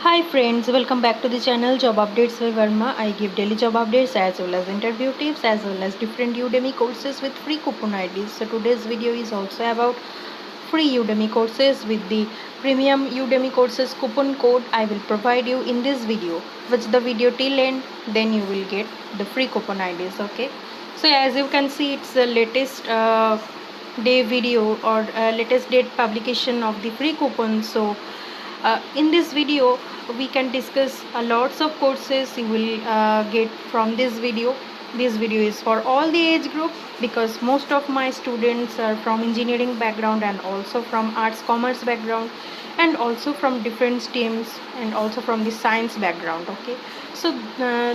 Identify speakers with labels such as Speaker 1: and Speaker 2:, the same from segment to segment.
Speaker 1: Hi friends, welcome back to the channel Job Updates by Verma. I give daily job updates as well as interview tips as well as different Udemy courses with free coupon IDs. So today's video is also about free Udemy courses with the premium Udemy courses coupon code I will provide you in this video. Watch the video till end, then you will get the free coupon IDs. Okay. So as you can see, it's the latest day video or latest date publication of the free coupon. So in this video we can discuss lots of courses you will get from this video. This video is for all the age group because most of my students are from engineering background and also from arts commerce background and also from different streams and also from the science background. Okay, so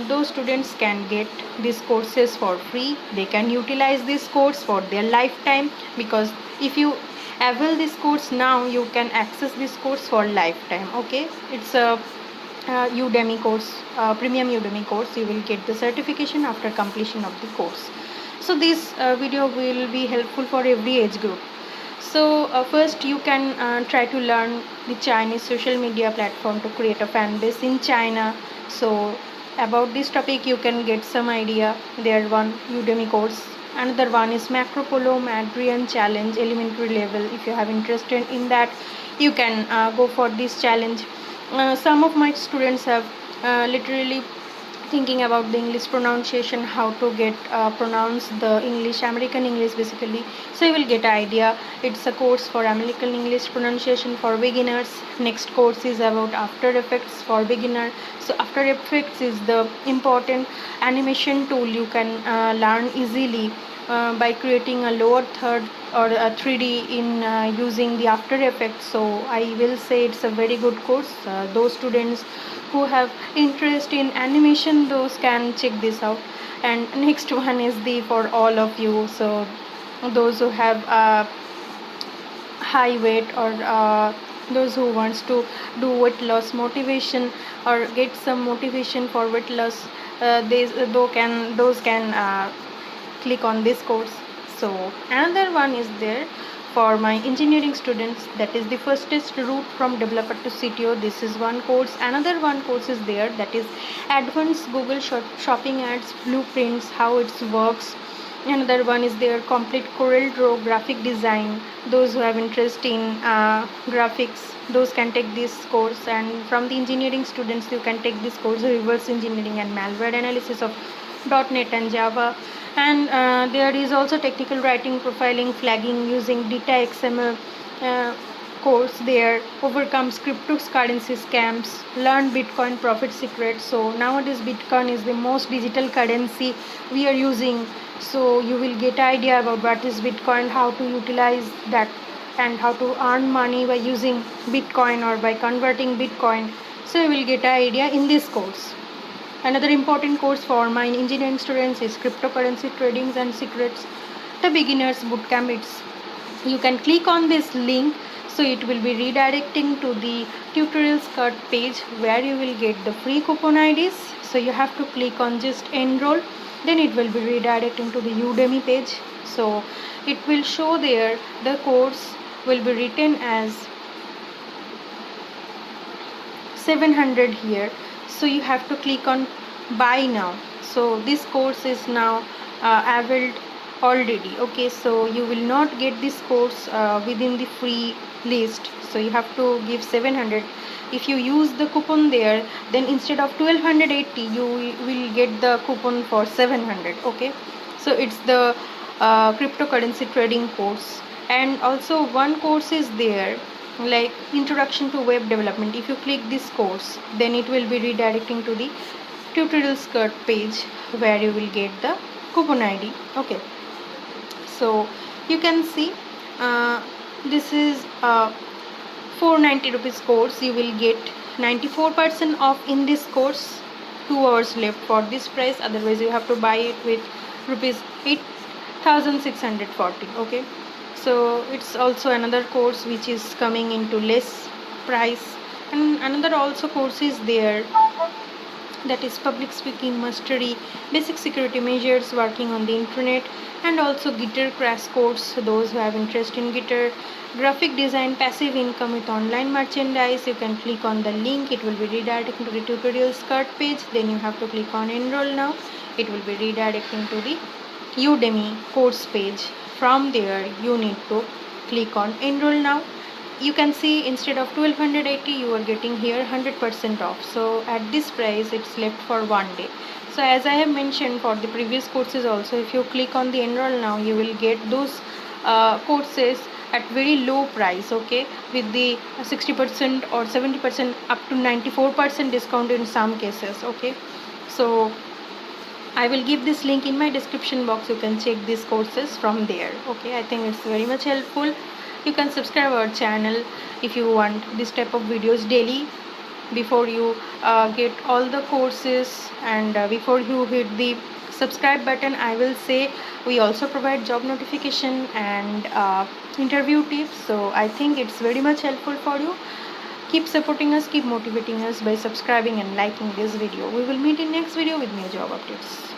Speaker 1: those students can get these courses for free. They can utilize this course for their lifetime because if you avail this course now, you can access this course for lifetime. Okay, it's a Udemy course, premium Udemy course. You will get the certification after completion of the course. So this video will be helpful for every age group. So first you can try to learn the Chinese social media platform to create a fan base in China. So about this topic you can get some idea. There one Udemy course. Another one is Macro Polo Madrian Challenge elementary level. If you have interested in that, you can go for this challenge. Some of my students have literally thinking about the English pronunciation, how to get pronounce the English, American English basically. So you will get idea. It's a course for American English pronunciation for beginners. Next course is about After Effects for beginner. So After Effects is the important animation tool you can learn easily by creating a lower third or a 3D in using the After Effects. So I will say it's a very good course. Those students who have interest in animation, those can check this out. And next one is the for all of you. So those who have high weight or those who wants to do weight loss motivation or get some motivation for weight loss, those can click on this course. So another one is there for my engineering students, that is the fastest route from developer to CTO. This is one course. Another one course is there, that is advanced Google shopping ads blueprints, how it works. Another one is there, complete Corel Draw graphic design. Those who have interest in graphics, those can take this course. And from the engineering students, you can take this course, reverse engineering and malware analysis of .NET and Java. And there is also technical writing, profiling, flagging using Data XML course there. Overcomes cryptocurrency scams, learn Bitcoin profit secrets. So nowadays Bitcoin is the most digital currency we are using. So you will get idea about what is Bitcoin, how to utilize that and how to earn money by using Bitcoin or by converting Bitcoin. So you will get idea in this course. Another important course for my engineering students is cryptocurrency tradings and secrets, the beginners bootcamp. You can click on this link, so it will be redirecting to the tutorials card page where you will get the free coupon IDs. So you have to click on just enroll, then it will be redirecting to the Udemy page. So it will show there the course will be written as 700 here. So you have to click on buy now. So this course is now availed already. Okay, so you will not get this course within the free list, so you have to give 700. If you use the coupon there, then instead of 1280 you will get the coupon for 700. Okay, so it's the cryptocurrency trading course. And also one course is there like introduction to web development. If you click this course, then it will be redirecting to the tutorials card page where you will get the coupon ID. Okay, so you can see this is 490 rupees course. You will get 94% off in this course. 2 hours left for this price, otherwise you have to buy it with rupees 8640. Okay, so it's also another course which is coming into less price. And another also course is there, that is public speaking mastery, basic security measures, working on the internet, and also Gitter crash course. Those who have interest in Gitter, graphic design, passive income with online merchandise, you can click on the link. It will be redirecting to the tutorial start page. Then you have to click on enroll now. It will be redirecting to the Udemy course page. From there you need to click on enroll now. You can see instead of 1280 you are getting here 100% off. So at this price it's left for one day. So as I have mentioned for the previous courses also, if you click on the enroll now, you will get those courses at very low price, okay, with the 60% or 70% up to 94% discount in some cases, okay. So I will give this link in my description box. You can check these courses from there, okay. I think it's very much helpful. You can subscribe our channel if you want this type of videos daily. Before you get all the courses and before you hit the subscribe button, I will say we also provide job notification and interview tips. So I think it's very much helpful for you. Keep supporting us, keep motivating us by subscribing and liking this video. We will meet in next video with new job updates.